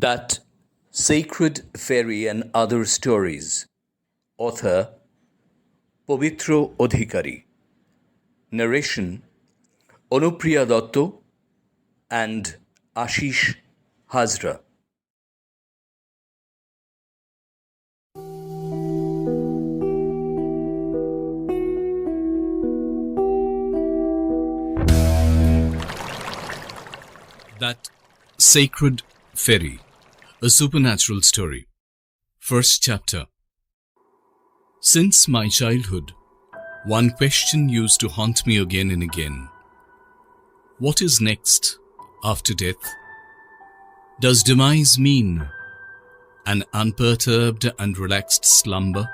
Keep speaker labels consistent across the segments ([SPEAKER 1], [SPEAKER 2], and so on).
[SPEAKER 1] That Sacred Ferry and Other Stories. Author Povitro Odhikari. Narration Anupriya Dotto and Ashish Hazra.
[SPEAKER 2] That Sacred Ferry, a supernatural story. First chapter. Since my childhood, one question used to haunt me again and again. What is next after death? Does demise mean an unperturbed and relaxed slumber?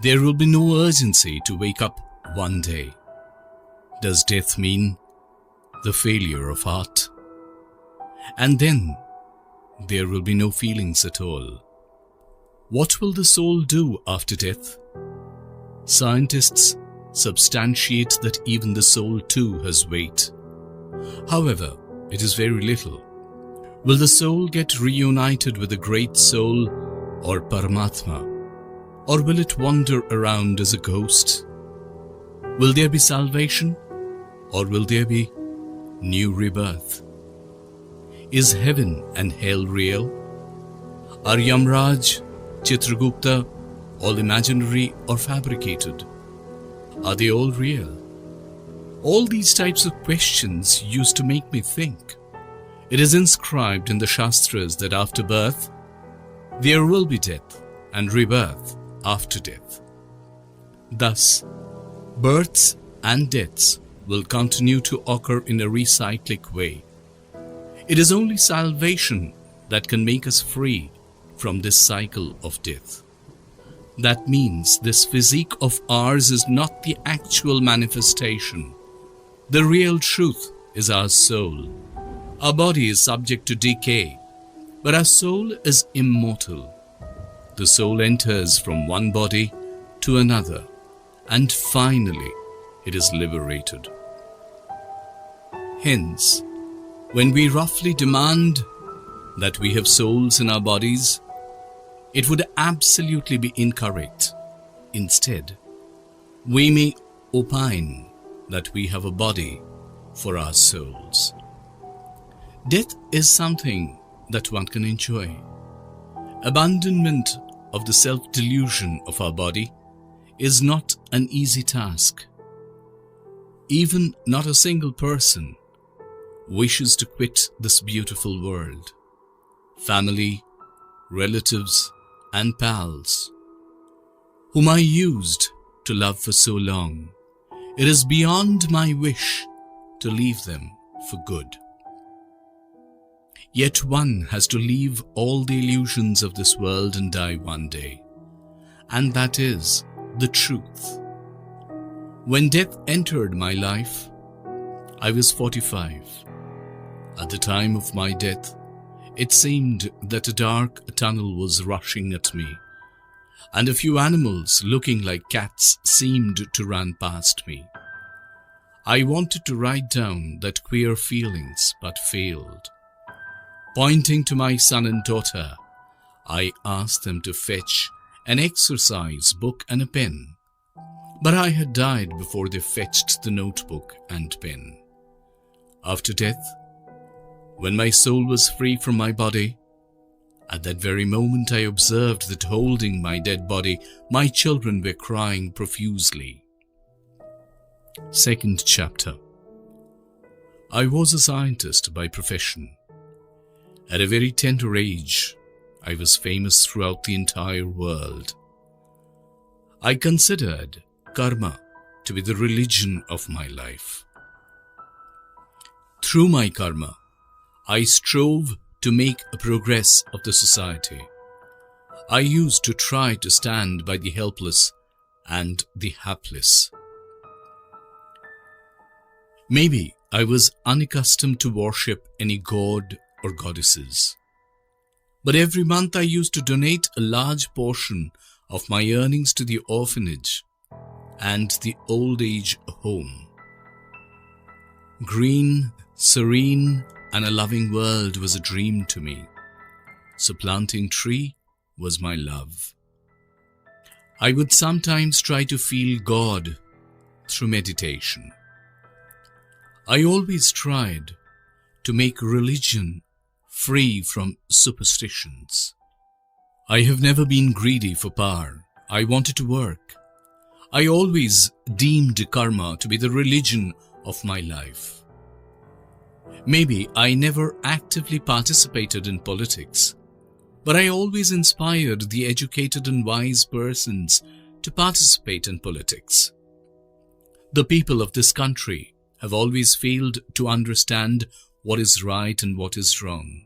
[SPEAKER 2] There will be no urgency to wake up one day. Does death mean the failure of art? And then there will be no feelings at all. What will the soul do after death? Scientists substantiate that even the soul too has weight. However, it is very little. Will the soul get reunited with the great soul or paramatma? Or will it wander around as a ghost? Will there be salvation? Or will there be new rebirth? Is heaven and hell real? Are Yamraj, Chitragupta all imaginary or fabricated? Are they all real? All these types of questions used to make me think. It is inscribed in the shastras that after birth, there will be death and rebirth after death. Thus, births and deaths will continue to occur in a re-cyclic way. It is only salvation that can make us free from this cycle of death. That means this physique of ours is not the actual manifestation. The real truth is our soul. Our body is subject to decay, but our soul is immortal. The soul enters from one body to another, and finally it is liberated. Hence, when we roughly demand that we have souls in our bodies, it would absolutely be incorrect. Instead, we may opine that we have a body for our souls. Death is something that one can enjoy. Abandonment of the self-delusion of our body is not an easy task. Even not a single person wishes to quit this beautiful world. Family, relatives, and pals, whom I used to love for so long, it is beyond my wish to leave them for good. Yet one has to leave all the illusions of this world and die one day, and that is the truth. When death entered my life, I was 45. At the time of my death, it seemed that a dark tunnel was rushing at me, and a few animals looking like cats seemed to run past me. I wanted to write down that queer feelings, but failed. Pointing to my son and daughter, I asked them to fetch an exercise book and a pen, but I had died before they fetched the notebook and pen. After death, when my soul was free from my body, at that very moment I observed that holding my dead body, my children were crying profusely. Second chapter. I was a scientist by profession. At a very tender age, I was famous throughout the entire world. I considered karma to be the religion of my life. Through my karma, I strove to make a progress of the society. I used to try to stand by the helpless and the hapless. Maybe I was unaccustomed to worship any god or goddesses, but every month I used to donate a large portion of my earnings to the orphanage and the old age home. Green, serene, and a loving world was a dream to me. supplanting tree was my love. I would sometimes try to feel God through meditation. I always tried to make religion free from superstitions. I have never been greedy for power. I wanted to work. I always deemed karma to be the religion of my life. Maybe I never actively participated in politics, but I always inspired the educated and wise persons to participate in politics. The people of this country have always failed to understand what is right and what is wrong.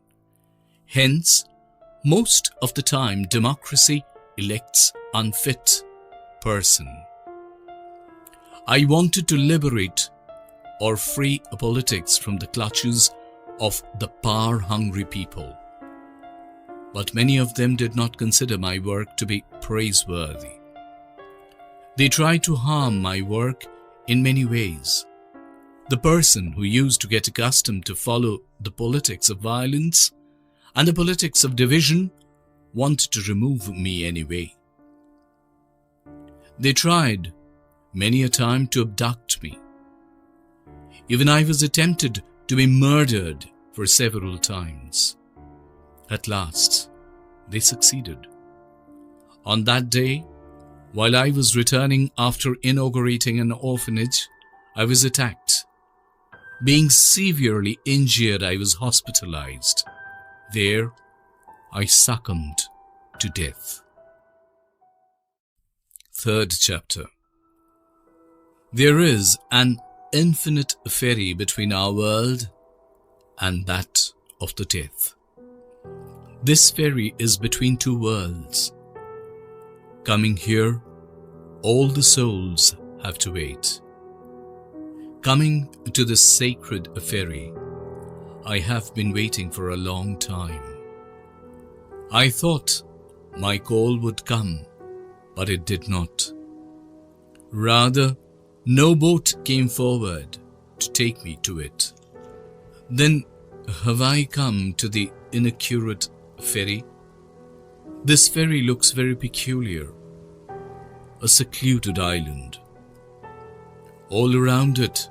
[SPEAKER 2] Hence, most of the time democracy elects unfit person. I wanted to liberate or free politics from the clutches of the power-hungry people. But many of them did not consider my work to be praiseworthy. They tried to harm my work in many ways. The person who used to get accustomed to follow the politics of violence and the politics of division wanted to remove me anyway. They tried many a time to abduct me. Even I was attempted to be murdered for several times. At last, they succeeded. On that day, while I was returning after inaugurating an orphanage, I was attacked. Being severely injured, I was hospitalized. There, I succumbed to death. Third chapter. There is an infinite ferry between our world and that of the death. This ferry is between two worlds. Coming here, all the souls have to wait. Coming to the sacred ferry, I have been waiting for a long time. I thought my call would come, but it did not. Rather, no boat came forward to take me to it. Then have I come to the inaccurate ferry? This ferry looks very peculiar. A secluded island. All around it,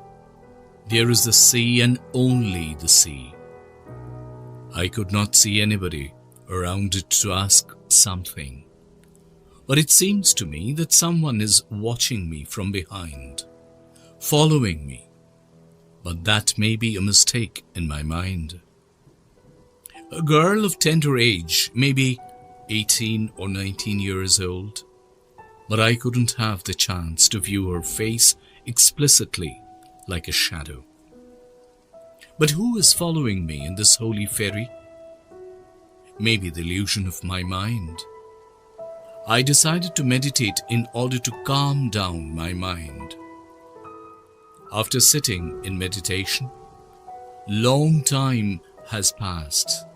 [SPEAKER 2] there is the sea and only the sea. I could not see anybody around it to ask something, but it seems to me that someone is watching me from behind, following me, but that may be a mistake in my mind. A girl of tender age, maybe 18 or 19 years old, but I couldn't have the chance to view her face explicitly like a shadow. But who is following me in this holy ferry? Maybe the illusion of my mind. I decided to meditate in order to calm down my mind. After sitting in meditation, long time has passed.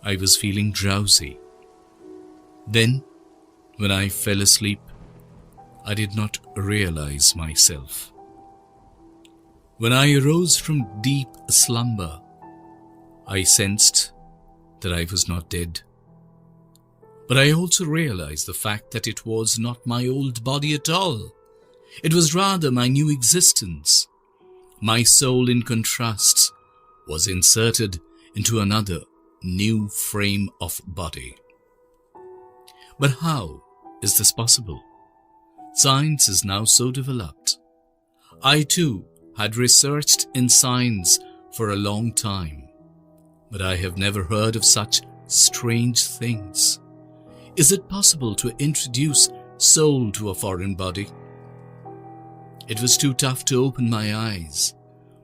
[SPEAKER 2] I was feeling drowsy. Then, when I fell asleep, I did not realize myself. When I arose from deep slumber, I sensed that I was not dead. But I also realized the fact that it was not my old body at all. It was rather my new existence. My soul, in contrast, was inserted into another new frame of body. But how is this possible? Science is now so developed. I too had researched in science for a long time, but I have never heard of such strange things. Is it possible to introduce soul to a foreign body? It was too tough to open my eyes,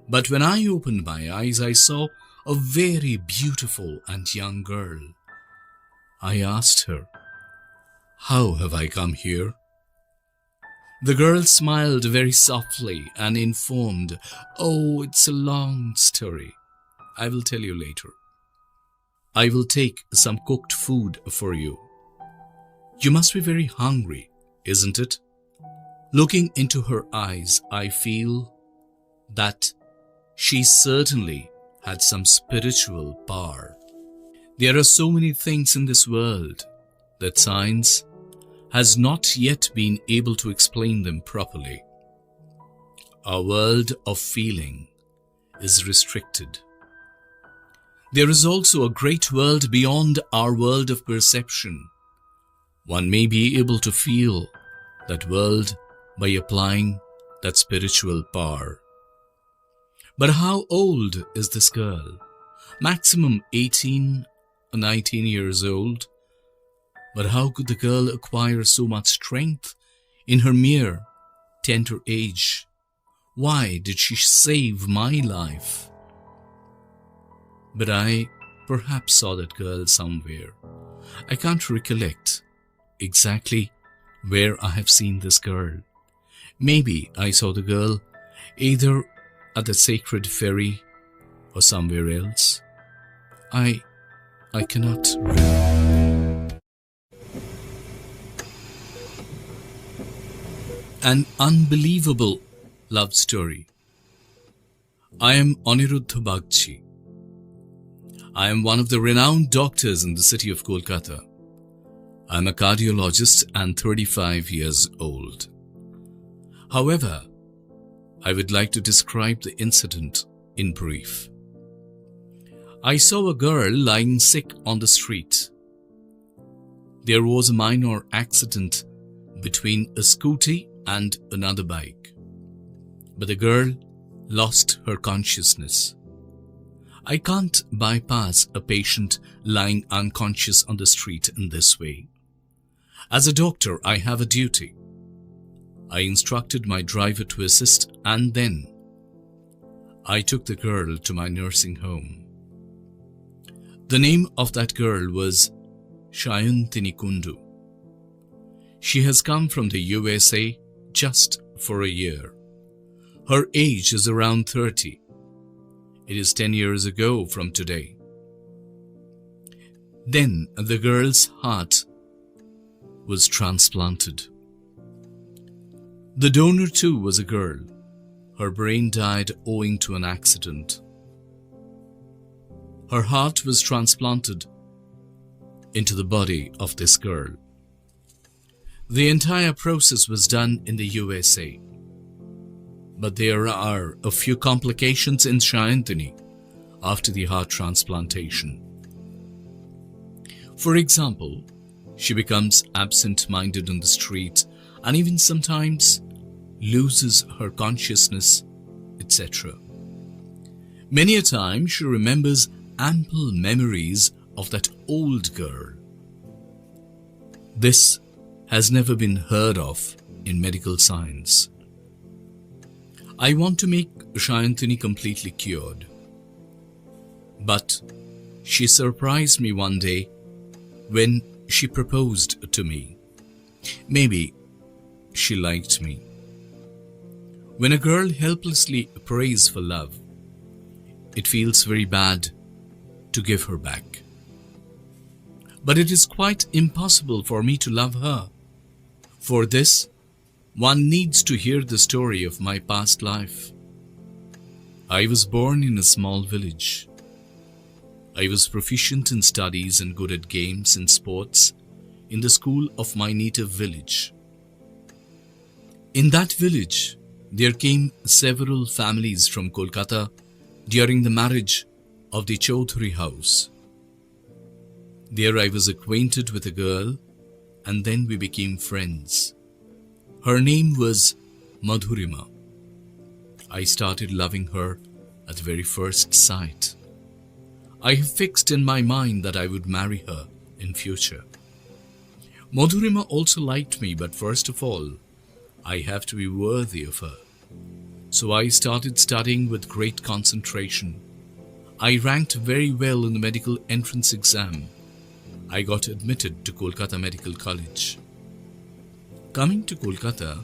[SPEAKER 2] but when I opened my eyes, I saw a very beautiful and young girl. I asked her, "How have I come here?" The girl smiled very softly and informed, "Oh, it's a long story. I will tell you later. I will take some cooked food for you. You must be very hungry, isn't it?" Looking into her eyes, I feel that she certainly had some spiritual power. There are so many things in this world that science has not yet been able to explain them properly. Our world of feeling is restricted. There is also a great world beyond our world of perception. One may be able to feel that world by applying that spiritual power. But how old is this girl? Maximum 18 or 19 years old. But how could the girl acquire so much strength in her mere tender age? Why did she save my life? But I perhaps saw that girl somewhere. I can't recollect exactly where I have seen this girl. Maybe I saw the girl either at the sacred ferry or somewhere else. I cannot remember. An unbelievable love story. I am Aniruddha Bagchi. I am one of the renowned doctors in the city of Kolkata. I am a cardiologist and 35 years old. However, I would like to describe the incident in brief. I saw a girl lying sick on the street. There was a minor accident between a scooty and another bike, but the girl lost her consciousness. I can't bypass a patient lying unconscious on the street in this way. As a doctor, I have a duty. I instructed my driver to assist, and then I took the girl to my nursing home. The name of that girl was Shayantini Kundu. She has come from the USA just for a year. Her age is around 30. It is 10 years ago from today. Then the girl's heart was transplanted. The donor too was a girl. Her brain died owing to an accident. Her heart was transplanted into the body of this girl. The entire process was done in the USA. But there are a few complications in Shayantini after the heart transplantation. For example, she becomes absent-minded on the street and even sometimes loses her consciousness, etc. Many a time she remembers ample memories of that old girl. This has never been heard of in medical science. I want to make Shayantini completely cured. But she surprised me one day when she proposed to me. Maybe she liked me. When a girl helplessly prays for love, it feels very bad to give her back. But it is quite impossible for me to love her. For this, one needs to hear the story of my past life. I was born in a small village. I was proficient in studies and good at games and sports in the school of my native village. In that village, there came several families from Kolkata during the marriage of the Chaudhary house. There I was acquainted with a girl, and then we became friends. Her name was Madhurima. I started loving her at the very first sight. I have fixed in my mind that I would marry her in future. Madhurima also liked me, but first of all, I have to be worthy of her. So I started studying with great concentration. I ranked very well in the medical entrance exam. I got admitted to Kolkata Medical College. Coming to Kolkata,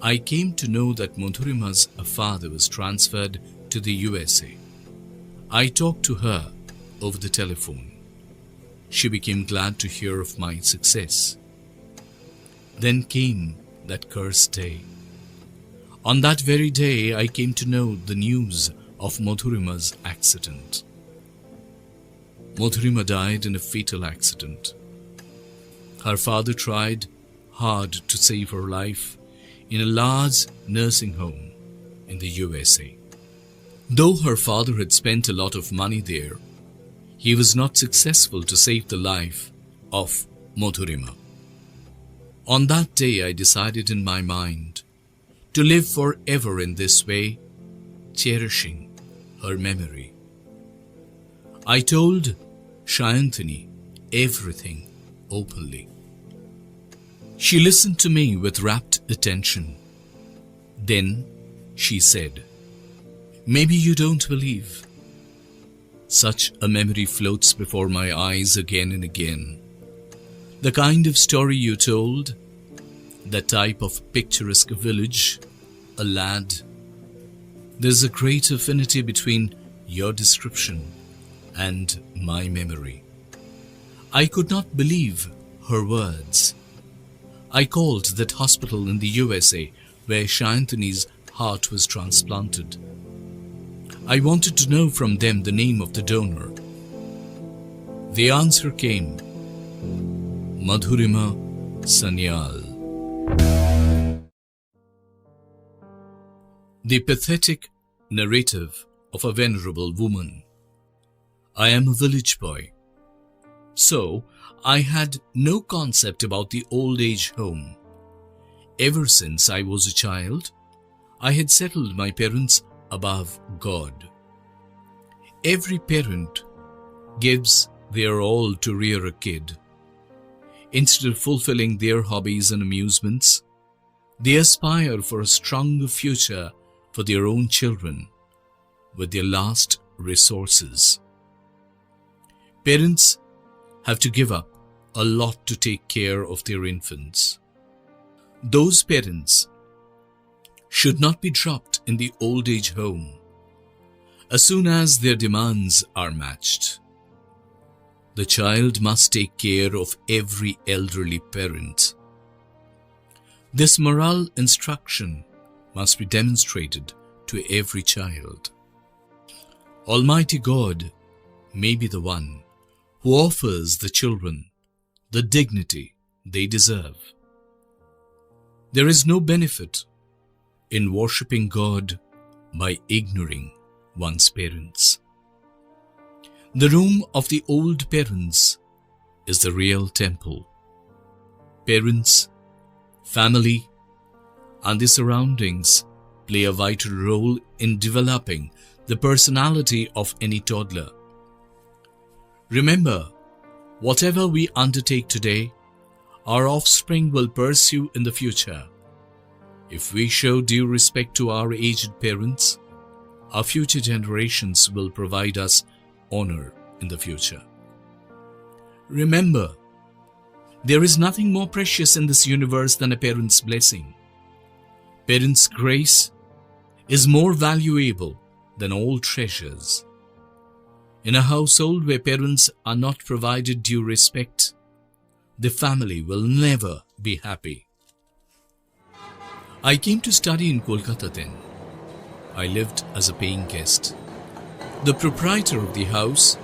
[SPEAKER 2] I came to know that Madhurima's father was transferred to the USA. I talked to her over the telephone. She became glad to hear of my success. Then came that cursed day. On that very day, I came to know the news of Madhurima's accident. Madhurima died in a fatal accident. Her father tried hard to save her life in a large nursing home in the USA. Though her father had spent a lot of money there, he was not successful to save the life of Madhurima. On that day, I decided in my mind to live forever in this way, cherishing her memory. I told Shayantini everything openly. She listened to me with rapt attention. Then she said, "Maybe you don't believe." Such a memory floats before my eyes again and again. The kind of story you told, the type of picturesque village, a lad. There's a great affinity between your description and my memory. I could not believe her words. I called that hospital in the USA where Shayantini's heart was transplanted. I wanted to know from them the name of the donor. The answer came, Madhurima Sanyal. The pathetic narrative of a venerable woman. I am a village boy, so I had no concept about the old age home. Ever since I was a child, I had settled my parents above God. Every parent gives their all to rear a kid. Instead of fulfilling their hobbies and amusements, they aspire for a stronger future for their own children with their last resources. Parents have to give up a lot to take care of their infants. Those parents should not be dropped in the old age home as soon as their demands are matched. The child must take care of every elderly parent. This moral instruction must be demonstrated to every child. Almighty God may be the one who offers the children the dignity they deserve. There is no benefit in worshipping God by ignoring one's parents. The room of the old parents is the real temple. Parents, family, and the surroundings play a vital role in developing the personality of any toddler. Remember, whatever we undertake today, our offspring will pursue in the future. If we show due respect to our aged parents, our future generations will provide us honor in the future. Remember, there is nothing more precious in this universe than a parent's blessing. Parents' grace is more valuable than all treasures. In a household where parents are not provided due respect, the family will never be happy. I came to study in Kolkata then. I lived as a paying guest. The proprietor of the house,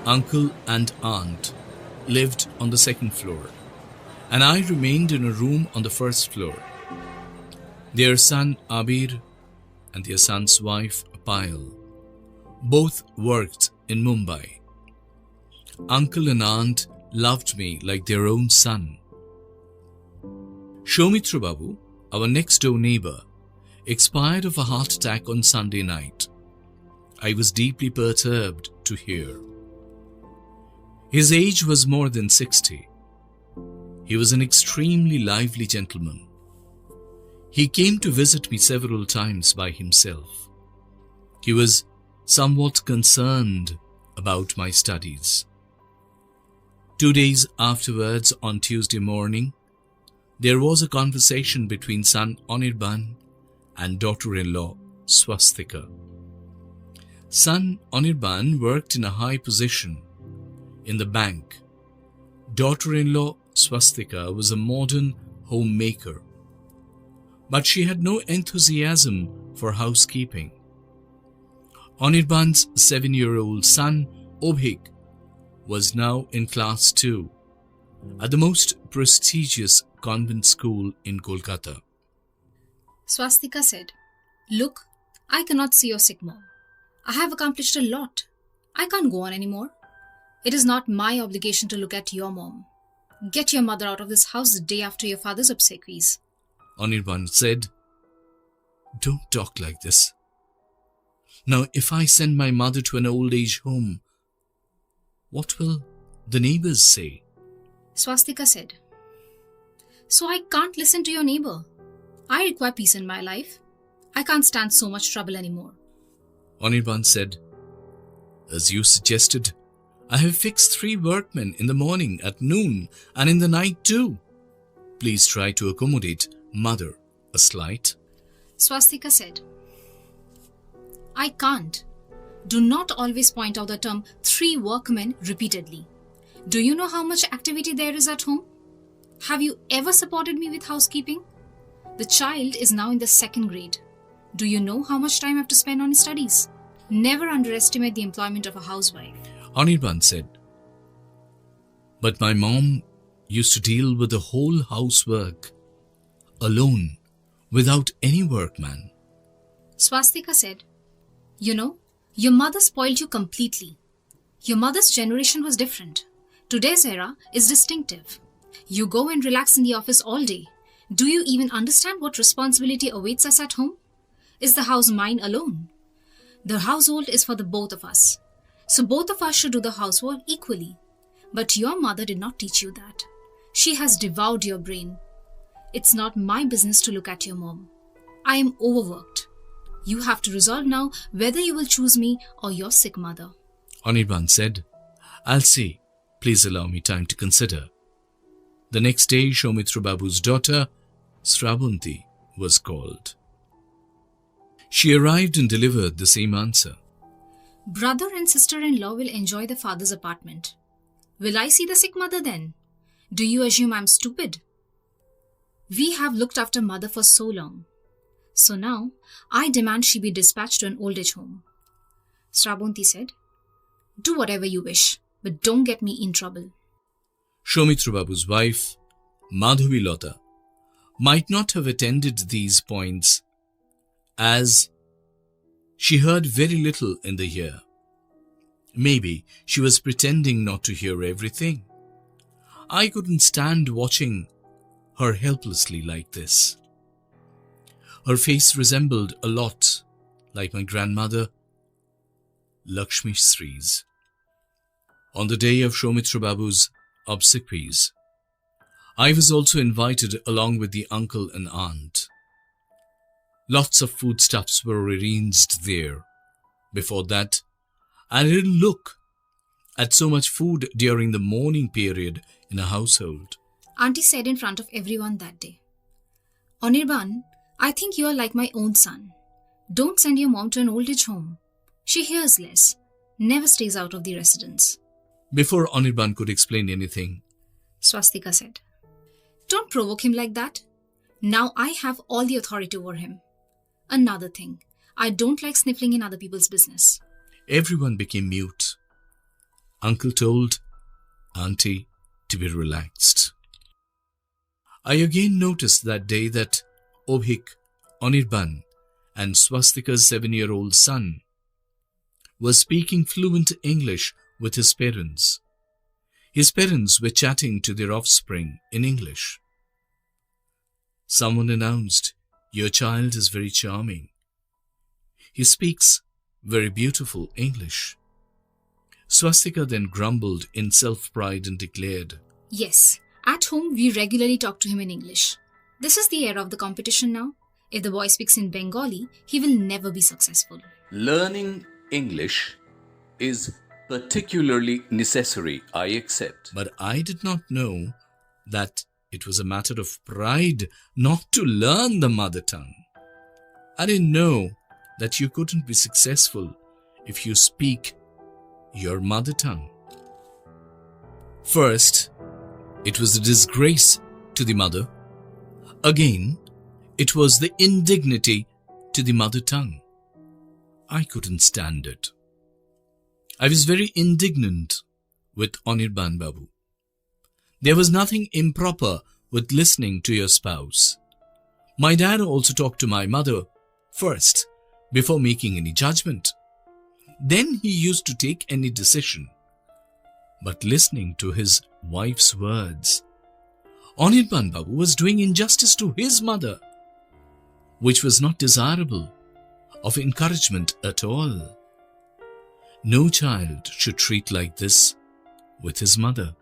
[SPEAKER 2] uncle and aunt, lived on the second floor, and I remained in a room on the first floor. Their son Abir and their son's wife Payal both worked in Mumbai. Uncle and aunt loved me like their own son. Shomitra Babu, our next door neighbor, expired of a heart attack on Sunday night. I was deeply perturbed to hear. His age was more than 60. He was an extremely lively gentleman. He came to visit me several times by himself. He was somewhat concerned about my studies. 2 days afterwards, on Tuesday morning, there was a conversation between son Anirban and daughter-in-law Swastika. Son Anirban worked in a high position in the bank. Daughter-in-law Swastika was a modern homemaker, but she had no enthusiasm for housekeeping. Anirban's 7-year-old son Obhik was now in class 2 at the most prestigious convent school in Kolkata.
[SPEAKER 3] Swastika said, "Look, I cannot see your sick mom. I have accomplished a lot. I can't go on anymore. It is not my obligation to look at your mom. Get your mother out of this house the day after your father's obsequies."
[SPEAKER 2] Anirban said, "Don't talk like this. Now, if I send my mother to an old age home, what will the neighbors say?"
[SPEAKER 3] Swastika said, "So I can't listen to your neighbor. I require peace in my life. I can't stand so much trouble anymore."
[SPEAKER 2] Anirban said, "As you suggested, I have fixed 3 workmen in the morning, at noon, and in the night too. Please try to accommodate mother a slight."
[SPEAKER 3] Swastika said, "I can't. Do not always point out the term 3 workmen repeatedly. Do you know how much activity there is at home? Have you ever supported me with housekeeping? The child is now in the 2nd grade. Do you know how much time I have to spend on his studies? Never underestimate the employment of a housewife."
[SPEAKER 2] Anirban said, "But my mom used to deal with the whole housework alone, without any workman."
[SPEAKER 3] Swastika said, "You know, your mother spoiled you completely. Your mother's generation was different. Today's era is distinctive. You go and relax in the office all day. Do you even understand what responsibility awaits us at home? Is the house mine alone? The household is for the both of us. So both of us should do the housework equally. But your mother did not teach you that. She has devoured your brain. It's not my business to look at your mom. I am overworked. You have to resolve now whether you will choose me or your sick mother."
[SPEAKER 2] Anirban said, "I'll see. Please allow me time to consider." The next day, Soumitra Babu's daughter, Sravanti, was called. She arrived and delivered the same answer.
[SPEAKER 3] "Brother and sister-in-law will enjoy the father's apartment. Will I see the sick mother then? Do you assume I'm stupid? We have looked after mother for so long. So now, I demand she be dispatched to an old age home." Sravanti said, "Do whatever you wish, but don't get me in trouble."
[SPEAKER 2] Soumitra Babu's wife, Madhavi Lata, might not have attended these points, as she heard very little in the ear. Maybe she was pretending not to hear everything. I couldn't stand watching her helplessly like this. Her face resembled a lot like my grandmother, Lakshmi Sri's. On the day of Soumitra Babu's obsequies, I was also invited along with the uncle and aunt. Lots of foodstuffs were arranged there. Before that, I didn't look at so much food during the mourning period in a household.
[SPEAKER 3] Auntie said in front of everyone that day, "Anirban, I think you are like my own son. Don't send your mom to an old age home. She hears less, never stays out of the residence."
[SPEAKER 2] Before Anirban could explain anything,
[SPEAKER 3] Swastika said, "Don't provoke him like that. Now I have all the authority over him. Another thing, I don't like sniffling in other people's business."
[SPEAKER 2] everyone became mute. Uncle told Auntie to be relaxed. I again noticed that day that Obhik, Anirban, and Swastika's 7-year-old son was speaking fluent English with his parents. His parents were chatting to their offspring in English. Someone announced, "Your child is very charming. He speaks very beautiful English." Swastika then grumbled in self-pride and declared,
[SPEAKER 3] "Yes, at home we regularly talk to him in English. This is the era of the competition now. If the boy speaks in Bengali, he will never be successful."
[SPEAKER 1] Learning English is particularly necessary, I accept.
[SPEAKER 2] but I did not know that it was a matter of pride not to learn the mother tongue. I didn't know that you couldn't be successful if you speak your mother tongue. First, it was a disgrace to the mother. Again, it was the indignity to the mother tongue. I couldn't stand it. I was very indignant with Anirban Babu. There was nothing improper with listening to your spouse. My dad also talked to my mother first before making any judgment. Then he used to take any decision. But listening to his wife's words, Anirban Babu was doing injustice to his mother, which was not desirable of encouragement at all. No child should treat like this with his mother.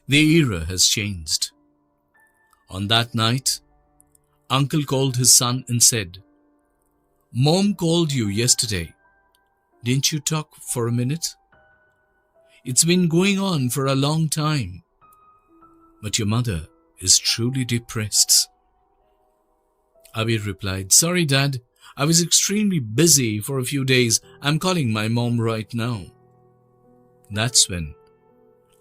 [SPEAKER 2] The era has changed. On that night, Uncle called his son and said, "Mom called you yesterday. Didn't you talk for a minute? It's been going on for a long time. But your mother is truly depressed." Abir replied, "Sorry, Dad. I was extremely busy for a few days. I'm calling my mom right now." That's when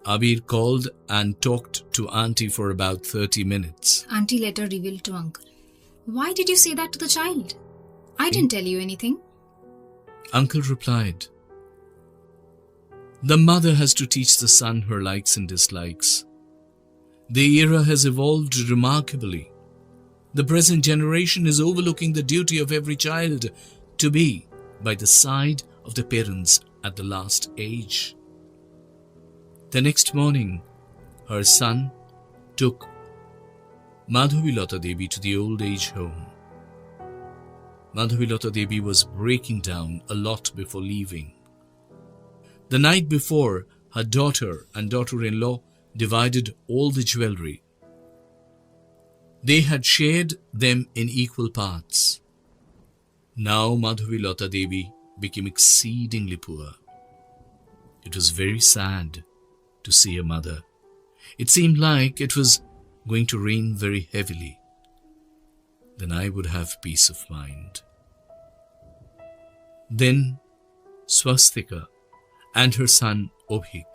[SPEAKER 2] Abir called and talked to Auntie for about 30 minutes.
[SPEAKER 3] Auntie later revealed to Uncle, "Why did you say that to the child? I didn't tell you anything."
[SPEAKER 2] Uncle replied, "The mother has to teach the son her likes and dislikes. The era has evolved remarkably. The present generation is overlooking the duty of every child to be by the side of the parents at the last age." The next morning, her son took Madhavilata Devi to the old age home. Madhavilata Devi was breaking down a lot before leaving. The night before, her daughter and daughter-in-law divided all the jewelry. They had shared them in equal parts. Now Madhavilata Devi became exceedingly poor. It was very sad to see a mother. It seemed like it was going to rain very heavily. Then I would have peace of mind. Then Swastika and her son Obhik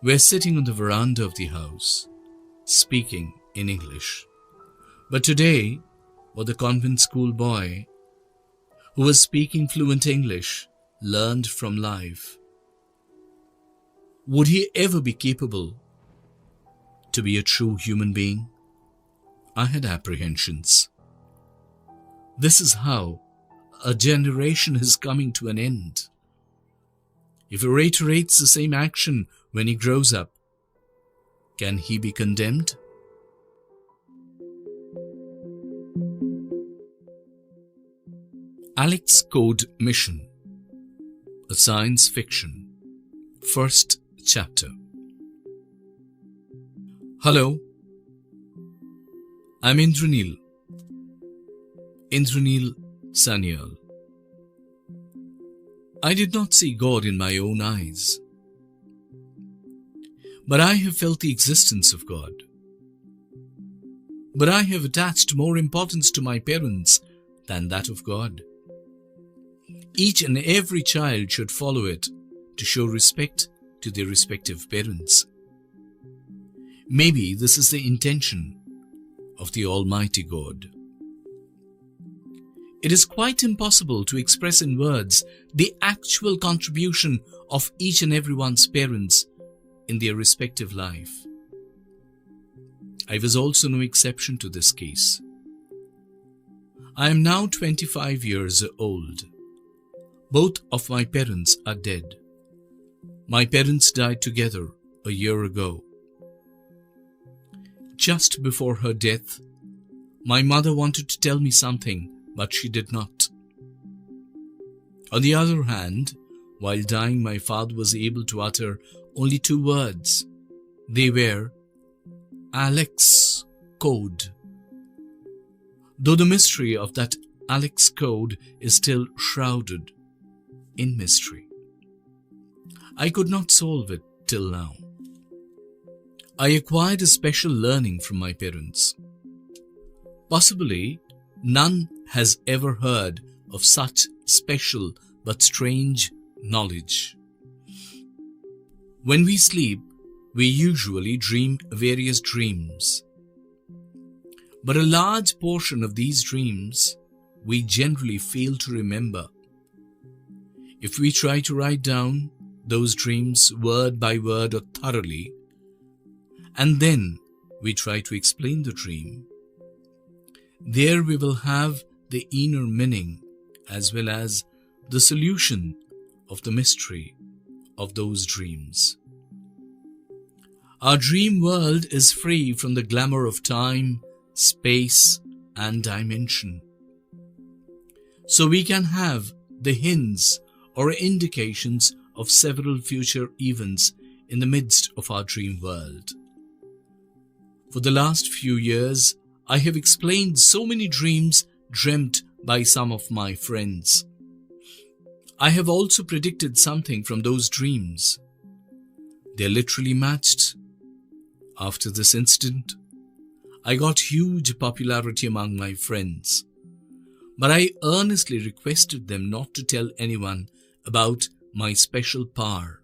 [SPEAKER 2] were sitting on the veranda of the house, speaking in English. But today, what the convent school boy who was speaking fluent English learned from life, would he ever be capable to be a true human being? I had apprehensions. This is how a generation is coming to an end. If he reiterates the same action when he grows up, can he be condemned? Alex Code Mission, a science fiction, first chapter. Hello, I'm Indranil Sanyal. I did not see God in my own eyes, but I have felt the existence of God. But I have attached more importance to my parents than that of God. Each and every child should follow it to show respect to their respective parents. Maybe this is the intention of the Almighty God. It is quite impossible to express in words the actual contribution of each and everyone's parents in their respective life. I was also no exception to this case. I am now 25 years old. Both of my parents are dead. My parents died together a year ago. Just before her death, my mother wanted to tell me something, but she did not. On the other hand, while dying, my father was able to utter only 2 words. They were Alex Code. Though the mystery of that Alex Code is still shrouded in mystery, I could not solve it till now. I acquired a special learning from my parents. Possibly, none has ever heard of such special but strange knowledge. When we sleep, we usually dream various dreams. But a large portion of these dreams we generally fail to remember. If we try to write down those dreams word by word or thoroughly, and then we try to explain the dream, there we will have the inner meaning as well as the solution of the mystery of those dreams. Our dream world is free from the glamour of time, space, and dimension. So we can have the hints or indications of several future events in the midst of our dream world. For the last few years, I have explained so many dreams dreamt by some of my friends. I have also predicted something from those dreams. They literally matched. After this incident, I got huge popularity among my friends, but I earnestly requested them not to tell anyone about my special power,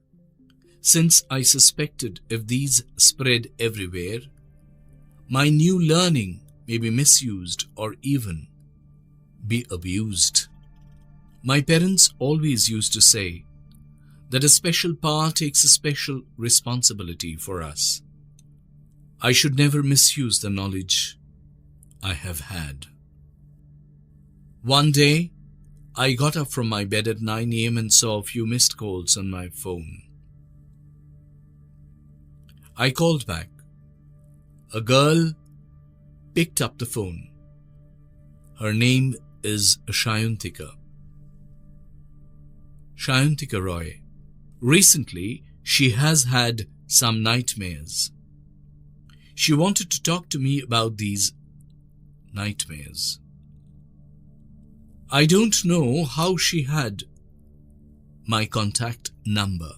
[SPEAKER 2] since I suspected if these spread everywhere, my new learning may be misused or even be abused. My parents always used to say that a special power takes a special responsibility for us. I should never misuse the knowledge I have had. One day, I got up from my bed at 9 a.m. and saw a few missed calls on my phone. I called back. A girl picked up the phone. Her name is Shayantika. Shayantika Roy. Recently, she has had some nightmares. She wanted to talk to me about these nightmares. I don't know how she had my contact number.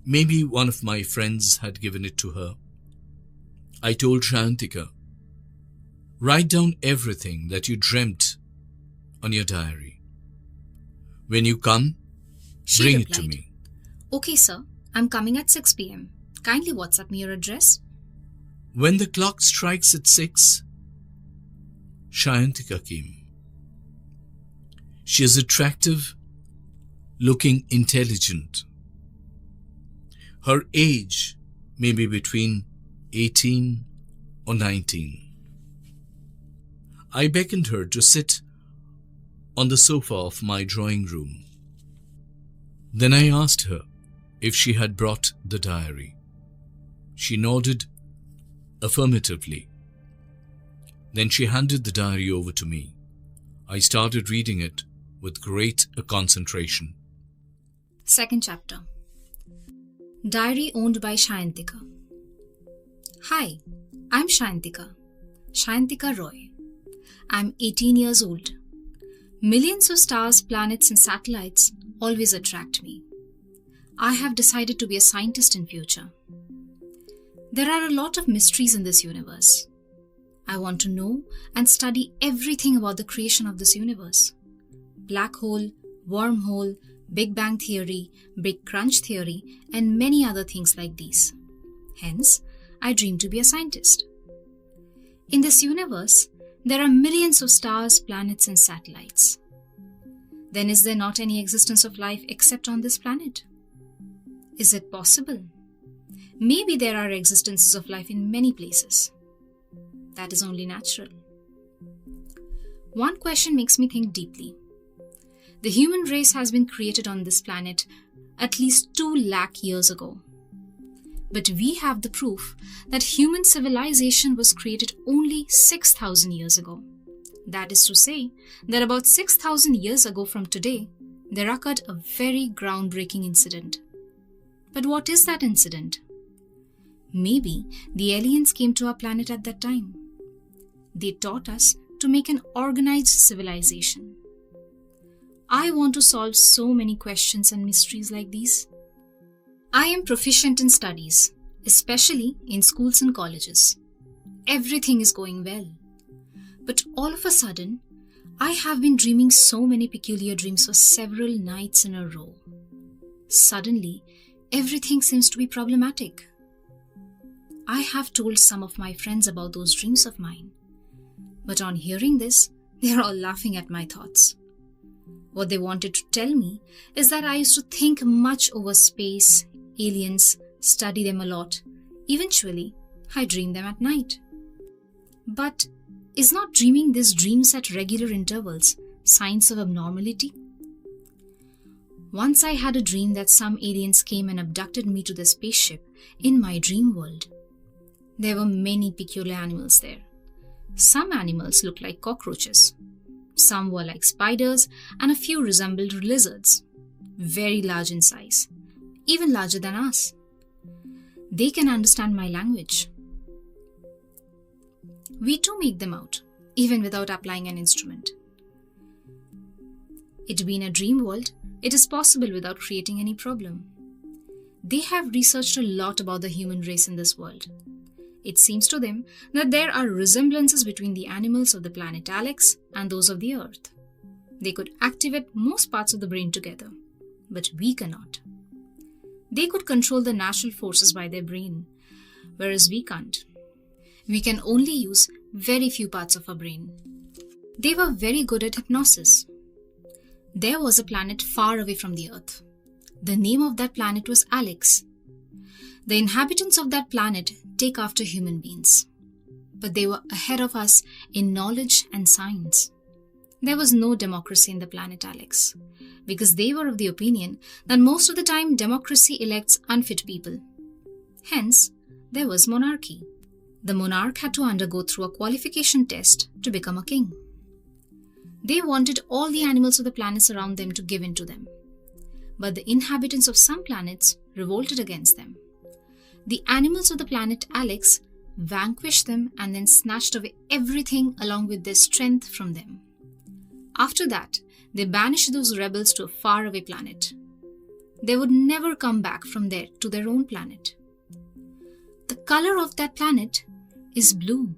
[SPEAKER 2] Maybe one of my friends had given it to her. I told Shayantika, write down everything that you dreamt on your diary. When you come, bring it to me.
[SPEAKER 3] Okay, sir. I'm coming at 6 p.m. Kindly WhatsApp me your address.
[SPEAKER 2] When the clock strikes at 6, Shayantika came. She is attractive, looking intelligent. Her age may be between 18 or 19. I beckoned her to sit on the sofa of my drawing room. Then I asked her if she had brought the diary. She nodded affirmatively. Then she handed the diary over to me. I started reading it with great concentration.
[SPEAKER 3] Second chapter. Diary owned by Shayantika. Hi, I'm Shayantika Roy. I'm 18 years old. Millions of stars, planets and satellites always attract me. I have decided to be a scientist in future. There are a lot of mysteries in this universe. I want to know and study everything about the creation of this universe. Black hole, wormhole, Big Bang theory, Big Crunch theory, and many other things like these. Hence, I dream to be a scientist. In this universe, there are millions of stars, planets, and satellites. Then is there not any existence of life except on this planet? Is it possible? Maybe there are existences of life in many places. That is only natural. One question makes me think deeply. The human race has been created on this planet at least 2 lakh years ago. But we have the proof that human civilization was created only 6,000 years ago. That is to say that about 6,000 years ago from today, there occurred a very groundbreaking incident. But what is that incident? Maybe the aliens came to our planet at that time. They taught us to make an organized civilization. I want to solve so many questions and mysteries like these. I am proficient in studies, especially in schools and colleges. Everything is going well. But all of a sudden, I have been dreaming so many peculiar dreams for several nights in a row. Suddenly, everything seems to be problematic. I have told some of my friends about those dreams of mine. But on hearing this, they are all laughing at my thoughts. What they wanted to tell me is that I used to think much over space, aliens, study them a lot. Eventually, I dream them at night. But is not dreaming these dreams at regular intervals signs of abnormality? Once I had a dream that some aliens came and abducted me to the spaceship in my dream world. There were many peculiar animals there. Some animals looked like cockroaches. Some were like spiders and a few resembled lizards, very large in size, even larger than us. They can understand my language. We too make them out, even without applying an instrument. It being a dream world, it is possible without creating any problem. They have researched a lot about the human race in this world. It seems to them that there are resemblances between the animals of the planet Alex and those of the Earth. They could activate most parts of the brain together, but we cannot. They could control the natural forces by their brain, whereas we can't. We can only use very few parts of our brain. They were very good at hypnosis. There was a planet far away from the Earth. The name of that planet was Alex. The inhabitants of that planet take after human beings. But they were ahead of us in knowledge and science. There was no democracy in the planet Alex, because they were of the opinion that most of the time democracy elects unfit people. Hence, there was monarchy. The monarch had to undergo through a qualification test to become a king. They wanted all the animals of the planets around them to give in to them. But the inhabitants of some planets revolted against them. The animals of the planet Alex vanquished them and then snatched away everything along with their strength from them. After that, they banished those rebels to a faraway planet. They would never come back from there to their own planet. The color of that planet is blue.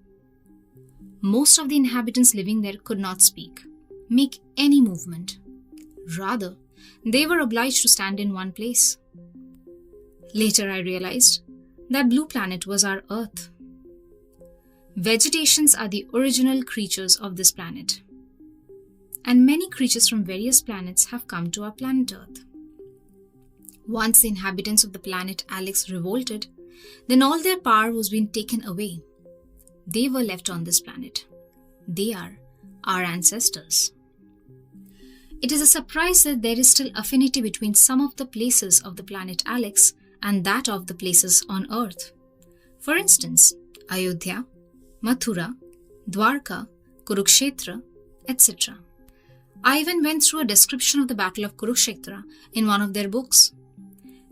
[SPEAKER 3] Most of the inhabitants living there could not speak, make any movement. Rather, they were obliged to stand in one place. Later I realized that blue planet was our Earth. Vegetations are the original creatures of this planet. And many creatures from various planets have come to our planet Earth. Once the inhabitants of the planet Alex revolted, then all their power was being taken away. They were left on this planet. They are our ancestors. It is a surprise that there is still affinity between some of the places of the planet Alex and that of the places on Earth. For instance, Ayodhya, Mathura, Dwarka, Kurukshetra, etc. I even went through a description of the Battle of Kurukshetra in one of their books.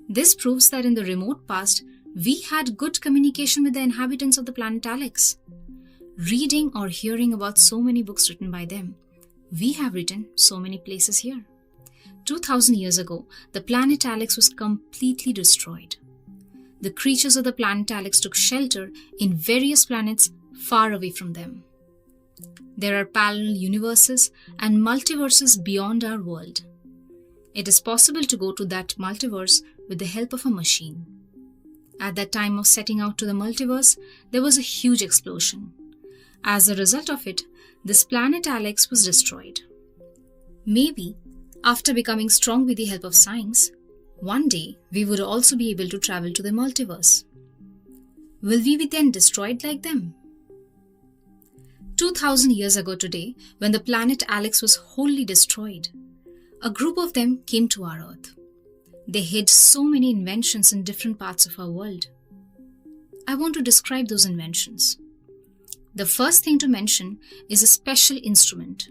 [SPEAKER 3] This proves that in the remote past, we had good communication with the inhabitants of the planet Alex. Reading or hearing about so many books written by them, we have written so many places here. 2000 years ago, the planet Alex was completely destroyed. The creatures of the planet Alex took shelter in various planets far away from them. There are parallel universes and multiverses beyond our world. It is possible to go to that multiverse with the help of a machine. At that time of setting out to the multiverse, there was a huge explosion. As a result of it, this planet Alex was destroyed. Maybe, after becoming strong with the help of science, one day we would also be able to travel to the multiverse. Will we be then destroyed like them? 2000 years ago today, when the planet Alex was wholly destroyed, a group of them came to our Earth. They hid so many inventions in different parts of our world. I want to describe those inventions. The first thing to mention is a special instrument.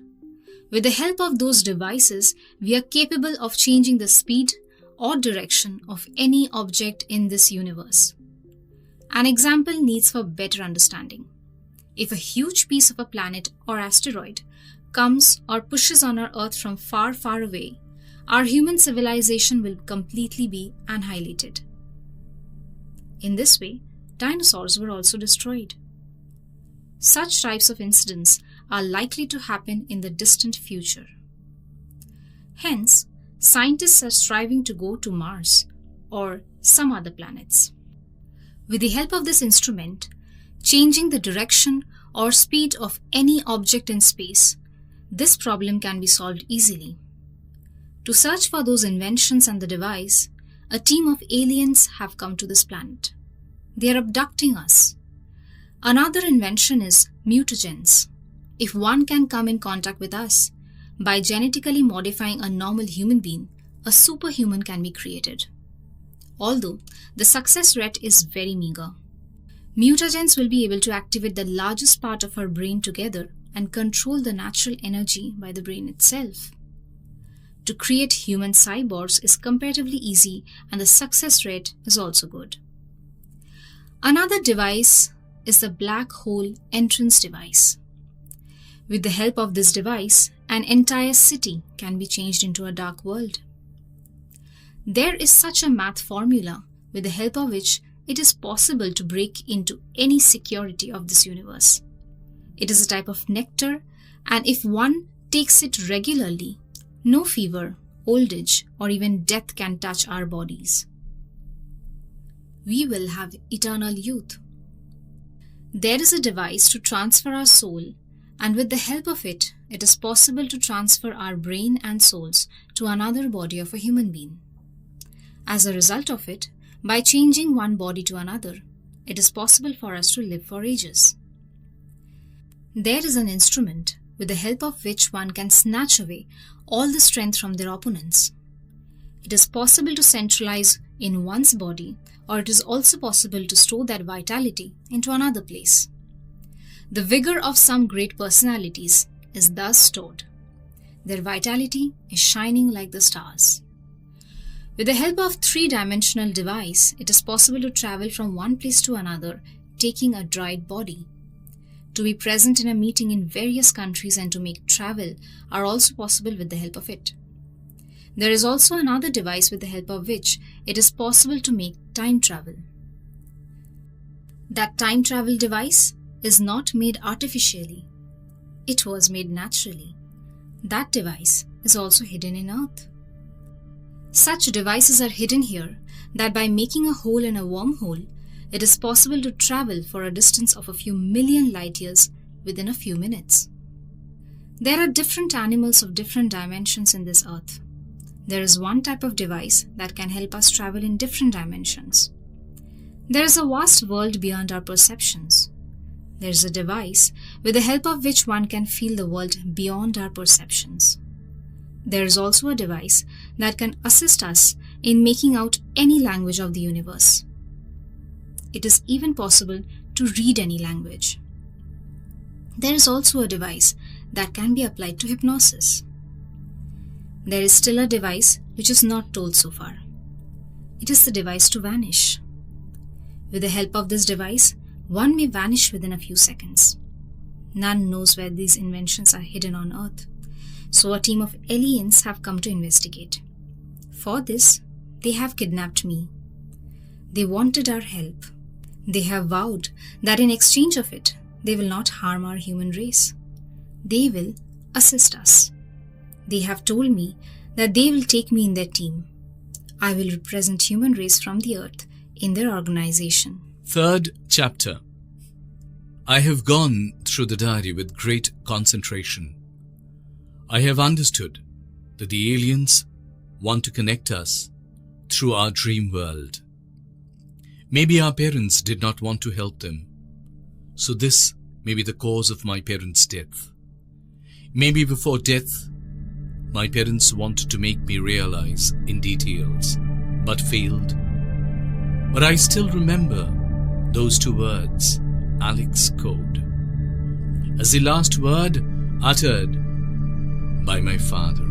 [SPEAKER 3] With the help of those devices, we are capable of changing the speed or direction of any object in this universe. An example needs for better understanding. If a huge piece of a planet or asteroid comes or pushes on our Earth from far, far away, our human civilization will completely be annihilated. In this way, dinosaurs were also destroyed. Such types of incidents are likely to happen in the distant future. Hence, scientists are striving to go to Mars or some other planets. With the help of this instrument, changing the direction or speed of any object in space, this problem can be solved easily. To search for those inventions and the device, a team of aliens have come to this planet. They are abducting us. Another invention is mutagens. If one can come in contact with us, by genetically modifying a normal human being, a superhuman can be created. Although the success rate is very meager. Mutagens will be able to activate the largest part of our brain together and control the natural energy by the brain itself. To create human cyborgs is comparatively easy and the success rate is also good. Another device is the black hole entrance device. With the help of this device, an entire city can be changed into a dark world. There is such a math formula with the help of which it is possible to break into any security of this universe. It is a type of nectar, and if one takes it regularly, no fever, old age, or even death can touch our bodies. We will have eternal youth. There is a device to transfer our soul, and with the help of it, it is possible to transfer our brain and souls to another body of a human being. As a result of it, by changing one body to another, it is possible for us to live for ages. There is an instrument with the help of which one can snatch away all the strength from their opponents. It is possible to centralize in one's body, or it is also possible to store that vitality into another place. The vigor of some great personalities is thus stored. Their vitality is shining like the stars. With the help of three-dimensional device, it is possible to travel from one place to another, taking a dried body. To be present in a meeting in various countries and to make travel are also possible with the help of it. There is also another device with the help of which it is possible to make time travel. That time travel device is not made artificially. It was made naturally. That device is also hidden in Earth. Such devices are hidden here that by making a hole in a wormhole, it is possible to travel for a distance of a few million light years within a few minutes. There are different animals of different dimensions in this Earth. There is one type of device that can help us travel in different dimensions. There is a vast world beyond our perceptions. There is a device with the help of which one can feel the world beyond our perceptions. There is also a device that can assist us in making out any language of the universe. It is even possible to read any language. There is also a device that can be applied to hypnosis. There is still a device which is not told so far. It is the device to vanish. With the help of this device, one may vanish within a few seconds. None knows where these inventions are hidden on Earth, so a team of aliens have come to investigate. For this, they have kidnapped me. They wanted our help. They have vowed that in exchange of it, they will not harm our human race. They will assist us. They have told me that they will take me in their team. I will represent human race from the Earth in their organization.
[SPEAKER 2] Third chapter. I have gone through the diary with great concentration. I have understood that the aliens want to connect us through our dream world. Maybe our parents did not want to help them, so this may be the cause of my parents' death. Maybe before death, my parents wanted to make me realize in details, but failed. But I still remember those two words, Alex Code, as the last word uttered by my father.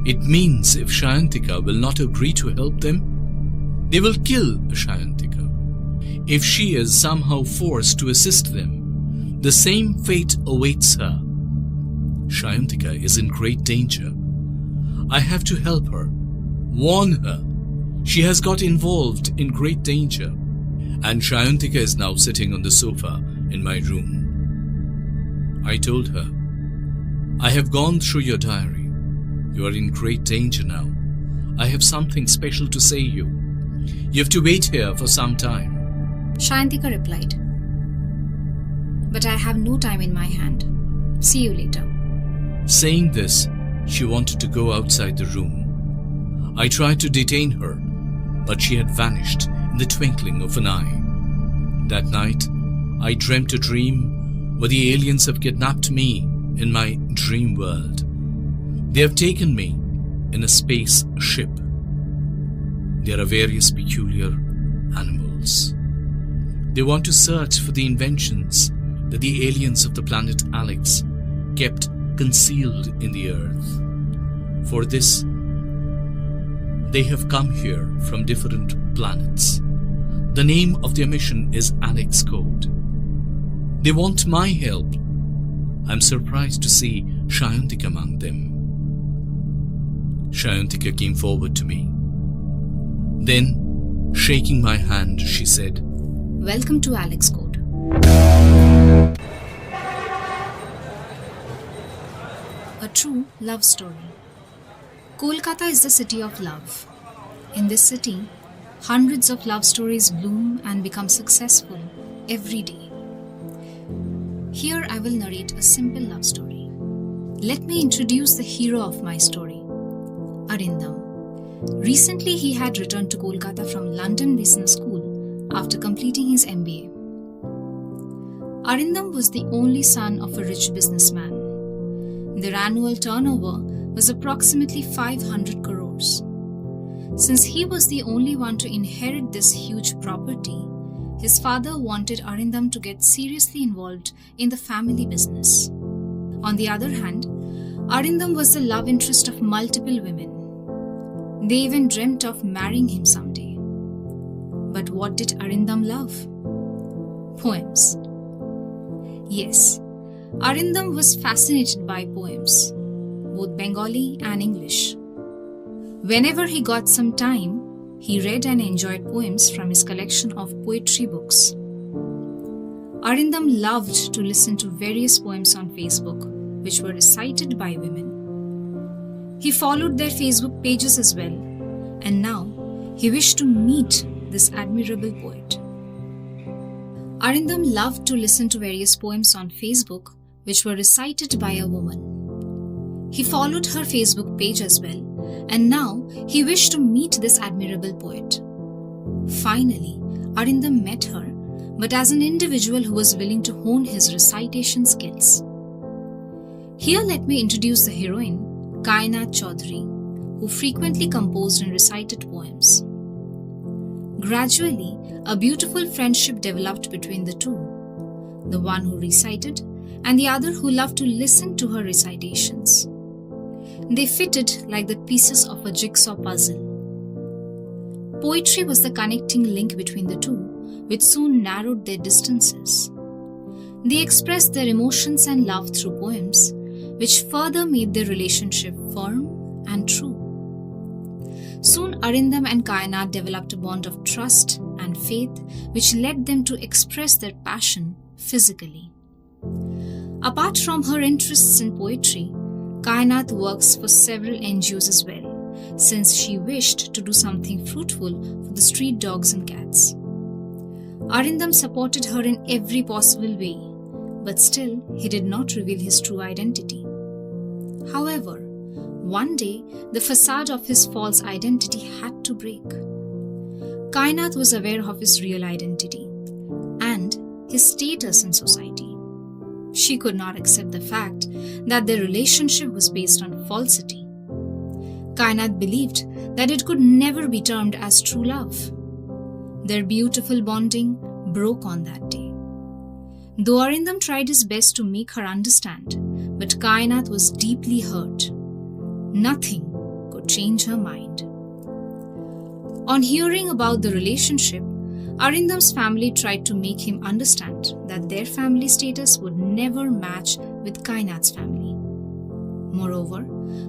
[SPEAKER 2] It means if Shayantika will not agree to help them, they will kill Shayantika. If she is somehow forced to assist them, the same fate awaits her. Shayantika is in great danger. I have to help her, warn her. She has got involved in great danger, and Shayantika is now sitting on the sofa in my room. I told her, I have gone through your diary. You are in great danger now. I have something special to say you. You have to wait here for some time.
[SPEAKER 3] Shayantika replied, but I have no time in my hand. See you later.
[SPEAKER 2] Saying this, She wanted to go outside the room. I tried to detain her, but she had vanished in the twinkling of an eye. That night, I dreamt a dream where the aliens have kidnapped me in my dream world. They have taken me in a space ship. There are various peculiar animals. They want to search for the inventions that the aliens of the planet Alex kept concealed in the earth. For this, they have come here from different planets. The name of their mission is Alex Code. They want my help. I'm surprised to see Shayantika among them. Shayantika came forward to me. Then, shaking my hand, she said,
[SPEAKER 3] Welcome to Alex Code. A true love story. Kolkata is the city of love. In this city, hundreds of love stories bloom and become successful every day. Here I will narrate a simple love story. Let me introduce the hero of my story, Arindam. Recently, he had returned to Kolkata from London Business School after completing his MBA. Arindam was the only son of a rich businessman. Their annual turnover was approximately 500 crores. Since he was the only one to inherit this huge property, his father wanted Arindam to get seriously involved in the family business. On the other hand, Arindam was the love interest of multiple women. They even dreamt of marrying him someday. But what did Arindam love? Poems. Yes, Arindam was fascinated by poems, both Bengali and English. Whenever he got some time, he read and enjoyed poems from his collection of poetry books. Arindam loved to listen to various poems on Facebook, which were recited by women. He followed their Facebook pages as well, and now he wished to meet this admirable poet. Arindam loved to listen to various poems on Facebook, which were recited by a woman. He followed her Facebook page as well, and now he wished to meet this admirable poet. Finally, Arindam met her, but as an individual who was willing to hone his recitation skills. Here let me introduce the heroine, Kainat Chaudhary, who frequently composed and recited poems. Gradually, a beautiful friendship developed between the two, the one who recited and the other who loved to listen to her recitations. They fitted like the pieces of a jigsaw puzzle. Poetry was the connecting link between the two, which soon narrowed their distances. They expressed their emotions and love through poems, which further made their relationship firm and true. Soon Arindam and Kainat developed a bond of trust and faith, which led them to express their passion physically. Apart from her interests in poetry, Kainat works for several NGOs as well, since she wished to do something fruitful for the street dogs and cats. Arindam supported her in every possible way, but still he did not reveal his true identity. However, one day the facade of his false identity had to break. Kainat was aware of his real identity and his status in society. She could not accept the fact that their relationship was based on falsity. Kainat believed that it could never be termed as true love. Their beautiful bonding broke on that day. Though Arindam tried his best to make her understand, but Kainat was deeply hurt. Nothing could change her mind. On hearing about the relationship, Arindam's family tried to make him understand that their family status would never match with Kainat's family. Moreover,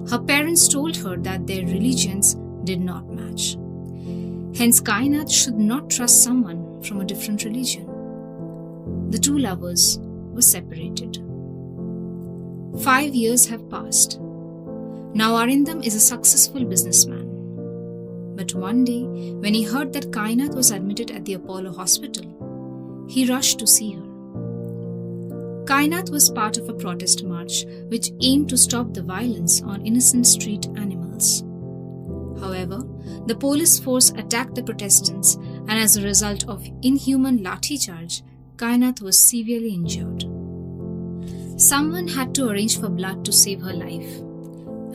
[SPEAKER 3] her parents told her that their religions did not match. Hence, Kainat should not trust someone from a different religion. The two lovers were separated. 5 years have passed. Now Arindam is a successful businessman. But one day, when he heard that Kainat was admitted at the Apollo hospital, he rushed to see her. Kainath was part of a protest march which aimed to stop the violence on innocent street animals. However, the police force attacked the protestants, and as a result of inhuman lathi charge, Kainath was severely injured. Someone had to arrange for blood to save her life,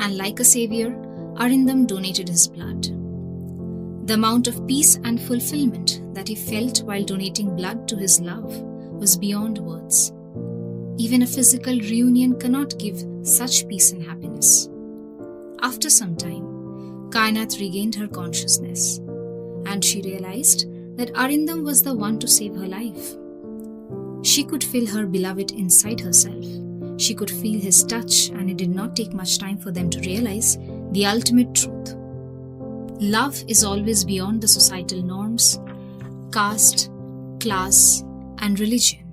[SPEAKER 3] and like a savior, Arindam donated his blood. The amount of peace and fulfillment that he felt while donating blood to his love was beyond words. Even a physical reunion cannot give such peace and happiness. After some time, Kainath regained her consciousness, and she realized that Arindam was the one to save her life. She could feel her beloved inside herself. She could feel his touch, and it did not take much time for them to realize the ultimate truth. Love is always beyond the societal norms, caste, class, and religion.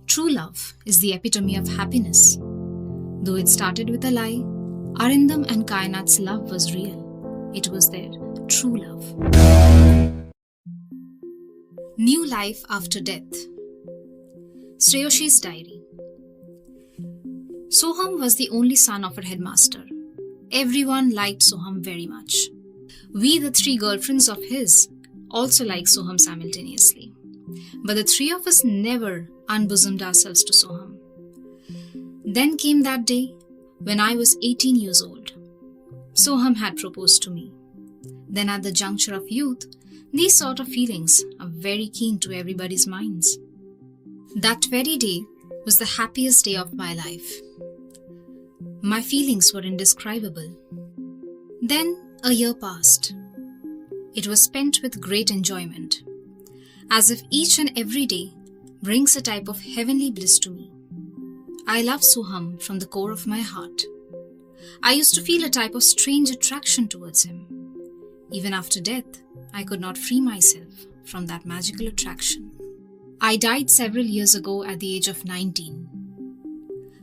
[SPEAKER 3] True love is the epitome of happiness. Though it started with a lie, Arindam and Kainath's love was real. It was their true love. New life after death. Shreyoshi's diary. Soham was the only son of her headmaster. Everyone liked Soham very much. We, the 3 girlfriends of his, also liked Soham simultaneously. But the 3 of us never unbosomed ourselves to Soham. Then came that day when I was 18 years old. Soham had proposed to me. Then at the juncture of youth, these sort of feelings are very keen to everybody's minds. That very day was the happiest day of my life. My feelings were indescribable. Then a year passed. It was spent with great enjoyment, as if each and every day brings a type of heavenly bliss to me. I love Soham from the core of my heart. I used to feel a type of strange attraction towards him. Even after death, I could not free myself from that magical attraction. I died several years ago at the age of 19.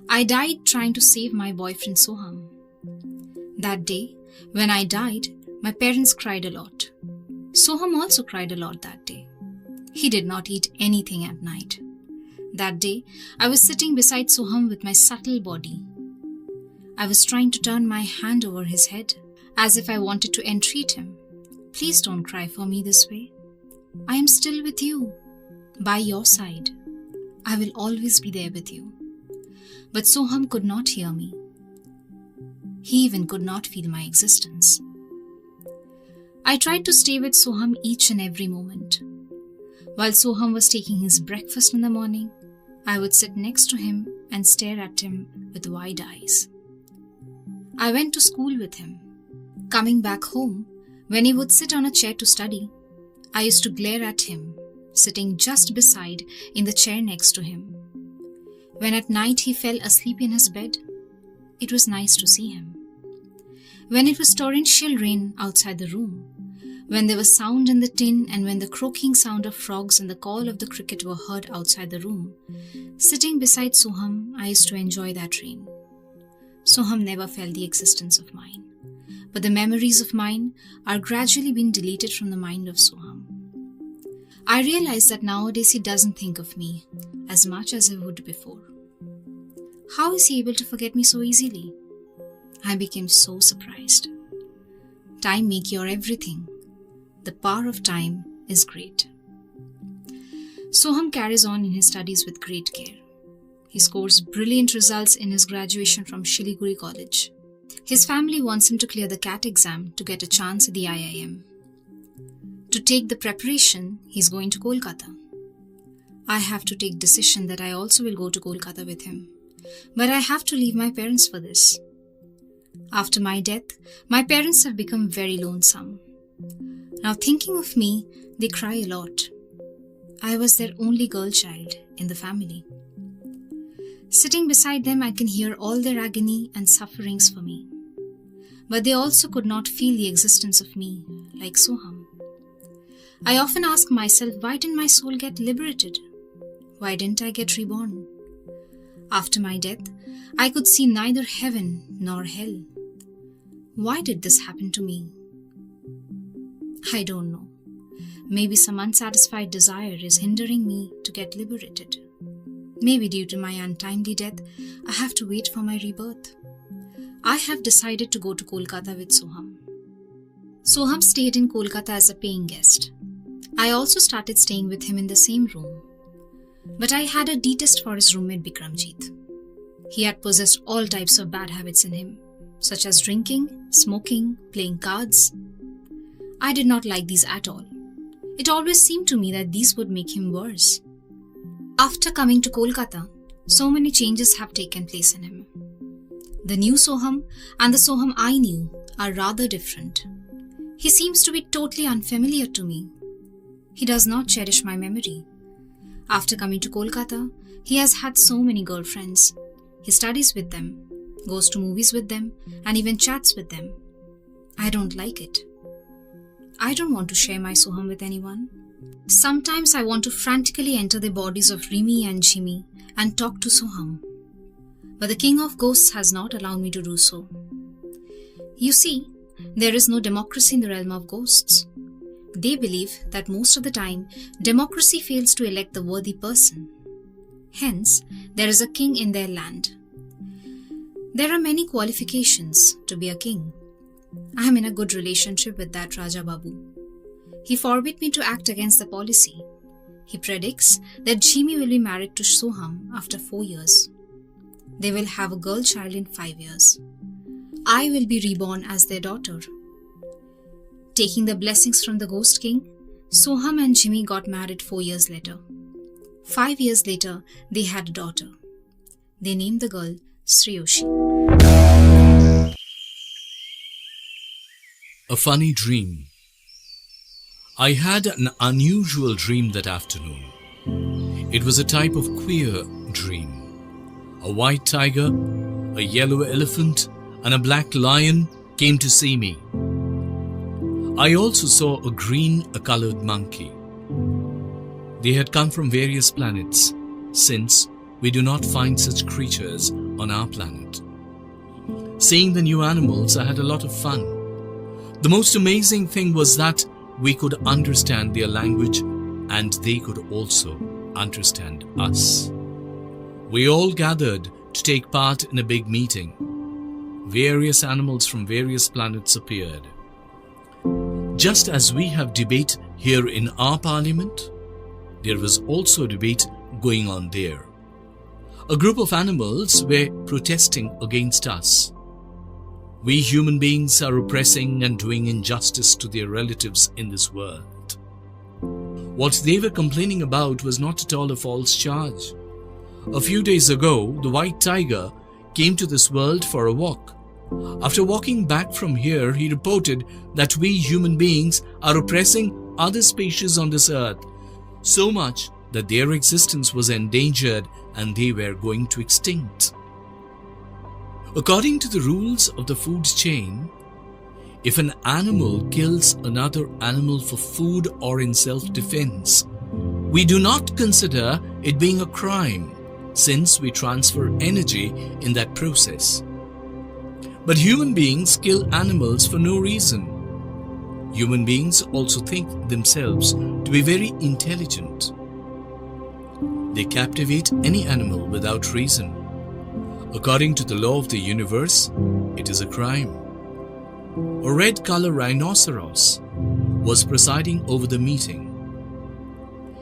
[SPEAKER 3] I died trying to save my boyfriend Soham. That day, when I died, my parents cried a lot. Soham also cried a lot that day. He did not eat anything at night. That day, I was sitting beside Soham with my subtle body. I was trying to turn my hand over his head, as if I wanted to entreat him. Please don't cry for me this way. I am still with you, by your side. I will always be there with you. But Soham could not hear me. He even could not feel my existence. I tried to stay with Soham each and every moment. While Soham was taking his breakfast in the morning, I would sit next to him and stare at him with wide eyes. I went to school with him. Coming back home, when he would sit on a chair to study, I used to glare at him, sitting just beside in the chair next to him. When at night he fell asleep in his bed, it was nice to see him. When it was torrential rain outside the room, when there was sound in the tin, and when the croaking sound of frogs and the call of the cricket were heard outside the room, sitting beside Soham, I used to enjoy that rain. Soham never felt the existence of mine, but the memories of mine are gradually being deleted from the mind of Soham. I realize that nowadays he doesn't think of me as much as he would before. How is he able to forget me so easily? I became so surprised. Time may cure everything. The power of time is great. Soham carries on in his studies with great care. He scores brilliant results in his graduation from Shiliguri College. His family wants him to clear the CAT exam to get a chance at the IIM. To take the preparation, he's going to Kolkata. I have to take decision that I also will go to Kolkata with him. But I have to leave my parents for this. After my death, my parents have become very lonesome. Now thinking of me, they cry a lot. I was their only girl child in the family. Sitting beside them, I can hear all their agony and sufferings for me. But they also could not feel the existence of me, like Soham. I often ask myself, why didn't my soul get liberated? Why didn't I get reborn? After my death, I could see neither heaven nor hell. Why did this happen to me? I don't know. Maybe some unsatisfied desire is hindering me to get liberated. Maybe due to my untimely death, I have to wait for my rebirth. I have decided to go to Kolkata with Soham. Soham stayed in Kolkata as a paying guest. I also started staying with him in the same room. But I had a detest for his roommate Bikramjit. He had possessed all types of bad habits in him, such as drinking, smoking, playing cards. I did not like these at all. It always seemed to me that these would make him worse. After coming to Kolkata, so many changes have taken place in him. The new Soham and the Soham I knew are rather different. He seems to be totally unfamiliar to me. He does not cherish my memory. After coming to Kolkata, he has had so many girlfriends. He studies with them, goes to movies with them, and even chats with them. I don't like it. I don't want to share my Soham with anyone. Sometimes I want to frantically enter the bodies of Rimi and Jimmy and talk to Soham. But the king of ghosts has not allowed me to do so. You see, there is no democracy in the realm of ghosts. They believe that most of the time, democracy fails to elect the worthy person. Hence, there is a king in their land. There are many qualifications to be a king. I am in a good relationship with that Raja Babu. He forbid me to act against the policy. He predicts that Jimmy will be married to Soham after 4 years. They will have a girl child in 5 years. I will be reborn as their daughter. Taking the blessings from the Ghost King, Soham and Jimmy got married 4 years later. 5 years later, they had a daughter. They named the girl Sriyoshi.
[SPEAKER 2] A funny dream. I had an unusual dream that afternoon. It was a type of queer dream. A white tiger, a yellow elephant, and a black lion came to see me. I also saw a green-colored monkey. They had come from various planets, since we do not find such creatures on our planet. Seeing the new animals, I had a lot of fun. The most amazing thing was that we could understand their language and they could also understand us. We all gathered to take part in a big meeting. Various animals from various planets appeared. Just as we have debate here in our parliament, there was also debate going on there. A group of animals were protesting against us. We human beings are oppressing and doing injustice to their relatives in this world. What they were complaining about was not at all a false charge. A few days ago, the white tiger came to this world for a walk. After walking back from here, he reported that we human beings are oppressing other species on this earth, so much that their existence was endangered and they were going to extinct. According to the rules of the food chain, if an animal kills another animal for food or in self-defense, we do not consider it being a crime, since we transfer energy in that process. But human beings kill animals for no reason. Human beings also think themselves to be very intelligent. They captivate any animal without reason. According to the law of the universe, it is a crime. A red-colored rhinoceros was presiding over the meeting.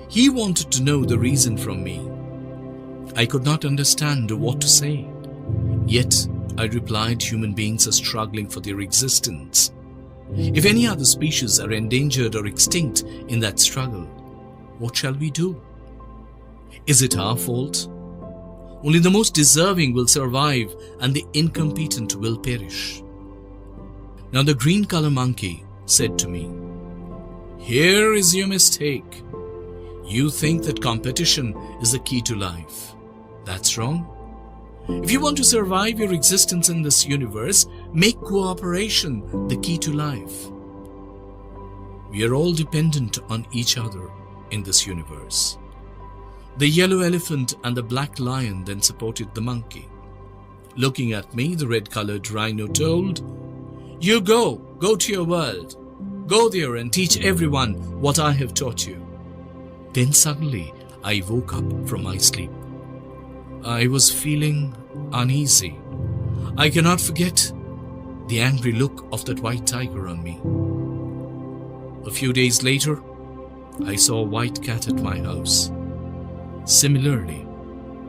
[SPEAKER 2] He wanted to know the reason from me. I could not understand what to say. Yet, I replied, human beings are struggling for their existence. If any other species are endangered or extinct in that struggle, what shall we do? Is it our fault? Only the most deserving will survive and the incompetent will perish. Now the green-colored monkey said to me, "Here is your mistake. You think that competition is the key to life. That's wrong. If you want to survive your existence in this universe, make cooperation the key to life. We are all dependent on each other in this universe." The yellow elephant and the black lion then supported the monkey. Looking at me, the red-colored rhino told, "You go to your world. Go there and teach everyone what I have taught you." Then suddenly I woke up from my sleep. I was feeling uneasy. I cannot forget the angry look of that white tiger on me. A few days later, I saw a white cat at my house. Similarly,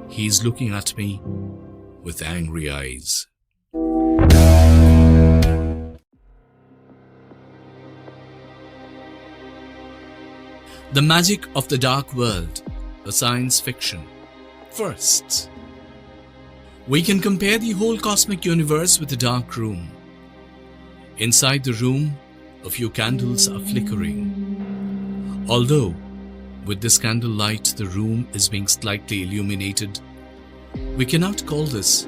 [SPEAKER 2] he is looking at me with angry eyes. The Magic of the Dark World, a science fiction. First, we can compare the whole cosmic universe with a dark room. Inside the room, a few candles are flickering. Although, with this candle light, the room is being slightly illuminated, we cannot call this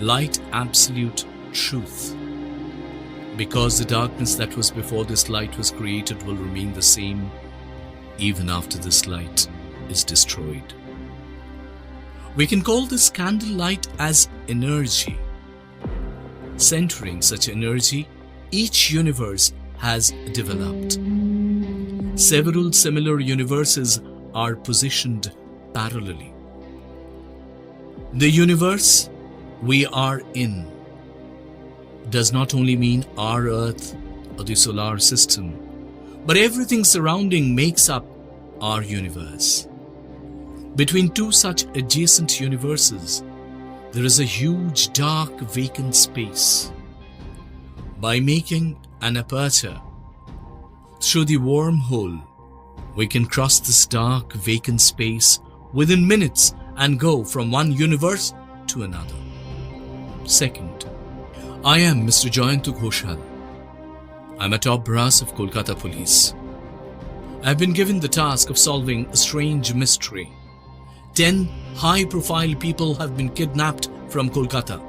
[SPEAKER 2] light absolute truth, because the darkness that was before this light was created will remain the same even after this light is destroyed. We can call this candle light as energy. Centering such energy, each universe has developed. Several similar universes are positioned parallelly. The universe we are in does not only mean our Earth or the solar system, but everything surrounding makes up our universe. Between two such adjacent universes, there is a huge dark vacant space. By making an aperture through the wormhole, we can cross this dark vacant space within minutes and go from one universe to another. Second, I am Mr. Jayantu Ghoshal. I'm a top brass of Kolkata Police. I've been given the task of solving a strange mystery. 10 high-profile people have been kidnapped from Kolkata.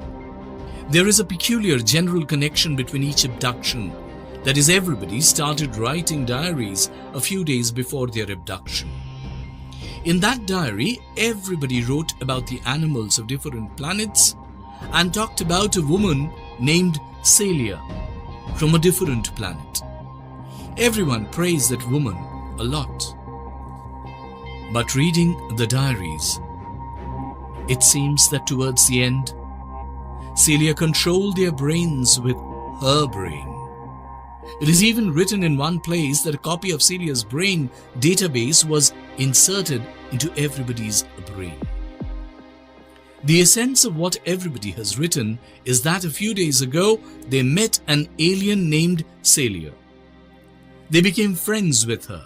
[SPEAKER 2] There is a peculiar general connection between each abduction. That is, everybody started writing diaries a few days before their abduction. In that diary, everybody wrote about the animals of different planets and talked about a woman named Celia from a different planet. Everyone praised that woman a lot. But reading the diaries, it seems that towards the end, Celia controlled their brains with her brain. It is even written in one place that a copy of Celia's brain database was inserted into everybody's brain. The essence of what everybody has written is that a few days ago they met an alien named Celia. They became friends with her.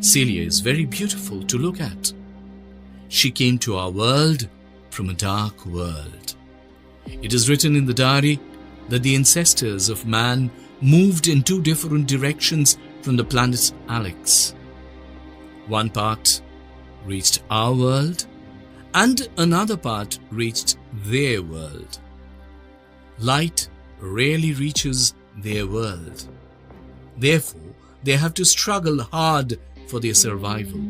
[SPEAKER 2] Celia is very beautiful to look at. She came to our world from a dark world. It is written in the diary that the ancestors of man moved in two different directions from the planet Alex. One part reached our world and another part reached their world. Light rarely reaches their world. Therefore, they have to struggle hard for their survival.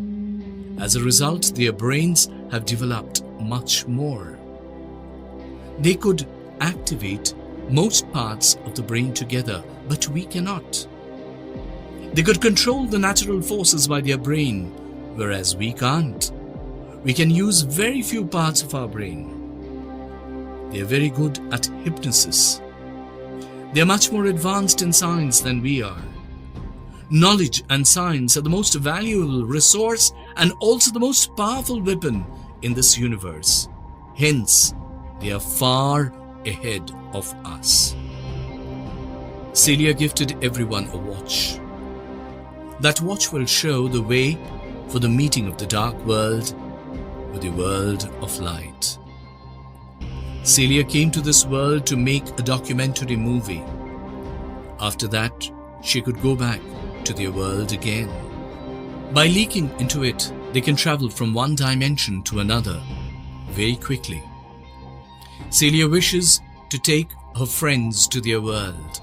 [SPEAKER 2] As a result, their brains have developed much more. They could activate most parts of the brain together, but we cannot. They could control the natural forces by their brain, whereas we can't. We can use very few parts of our brain. They are very good at hypnosis. They are much more advanced in science than we are. Knowledge and science are the most valuable resource and also the most powerful weapon in this universe. Hence, they are far ahead of us. Celia gifted everyone a watch. That watch will show the way for the meeting of the dark world with the world of light. Celia came to this world to make a documentary movie. After that, she could go back to their world again. By leaking into it, they can travel from one dimension to another very quickly. Celia wishes to take her friends to their world.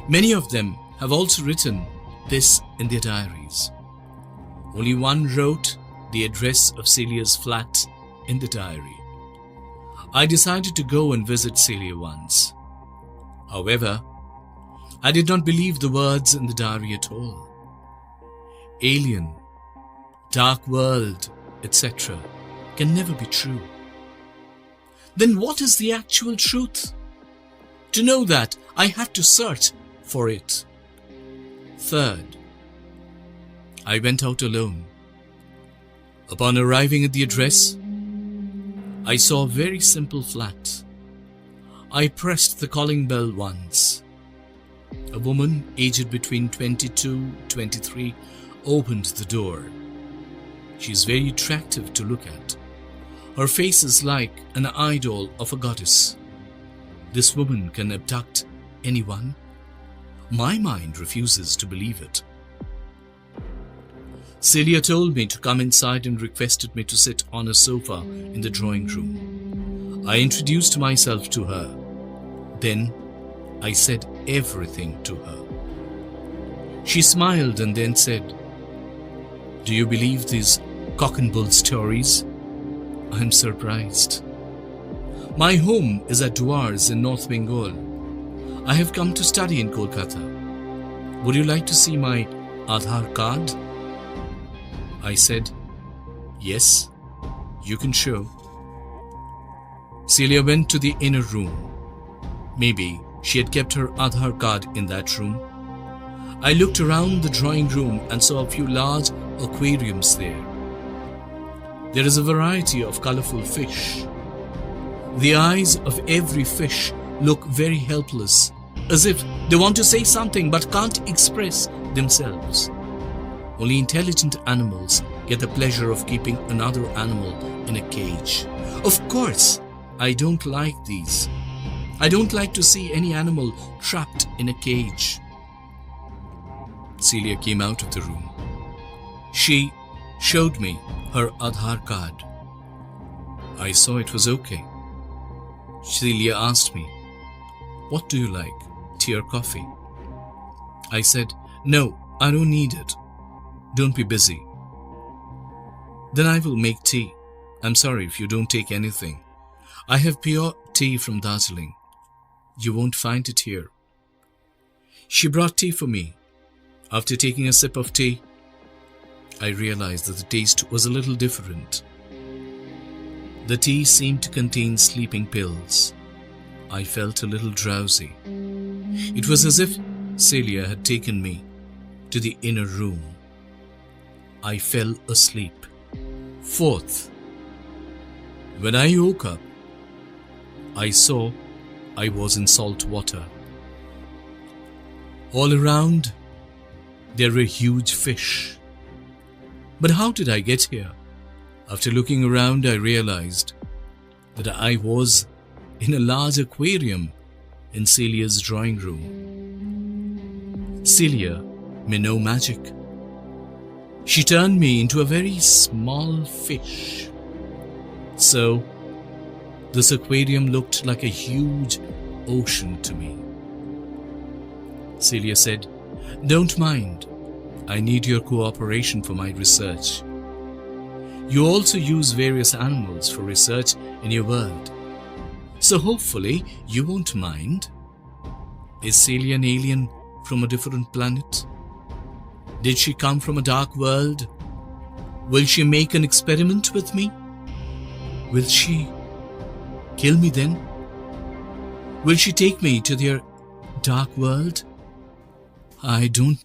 [SPEAKER 2] Many of them have also written this in their diaries. Only one wrote the address of Celia's flat in the diary. I decided to go and visit Celia once. However, I did not believe the words in the diary at all. Alien, dark world, etc. can never be true. Then what is the actual truth? To know that, I had to search for it. Third, I went out alone. Upon arriving at the address, I saw a very simple flat. I pressed the calling bell once. A woman aged between 22-23 opened the door. She is very attractive to look at. Her face is like an idol of a goddess. This woman can abduct anyone. My mind refuses to believe it. Celia told me to come inside and requested me to sit on a sofa in the drawing room. I introduced myself to her. Then I said everything to her. She smiled and then said, "Do you believe these cock and bull stories?" I'm surprised. My home is at Dwars in North Bengal. I have come to study in Kolkata. Would you like to see my Aadhaar card? I said, "Yes, you can show." Celia went to the inner room. Maybe she had kept her Aadhaar card in that room. I looked around the drawing room and saw a few large aquariums there. There is a variety of colorful fish. The eyes of every fish look very helpless, as if they want to say something but can't express themselves. Only intelligent animals get the pleasure of keeping another animal in a cage. Of course, I don't like these. I don't like to see any animal trapped in a cage. Celia came out of the room. She showed me her Aadhaar card. I saw it was okay. Celia asked me, "What do you like, tea or coffee?" I said, "No, I don't need it. Don't be busy." "Then I will make tea. I'm sorry if you don't take anything. I have pure tea from Darjeeling. You won't find it here." She brought tea for me. After taking a sip of tea, I realized that the taste was a little different. The tea seemed to contain sleeping pills. I felt a little drowsy. It was as if Celia had taken me to the inner room. I fell asleep. Fourth, when I woke up, I saw I was in salt water. All around, there were huge fish. But how did I get here? After looking around, I realized that I was in a large aquarium in Celia's drawing room. Celia may know magic. She turned me into a very small fish. So, this aquarium looked like a huge ocean to me. Celia said, "Don't mind. I need your cooperation for my research. You also use various animals for research in your world. So hopefully you won't mind. Is Celia an alien from a different planet? Did she come from a dark world? Will she make an experiment with me? Will she kill me then? Will she take me to their dark world? I don't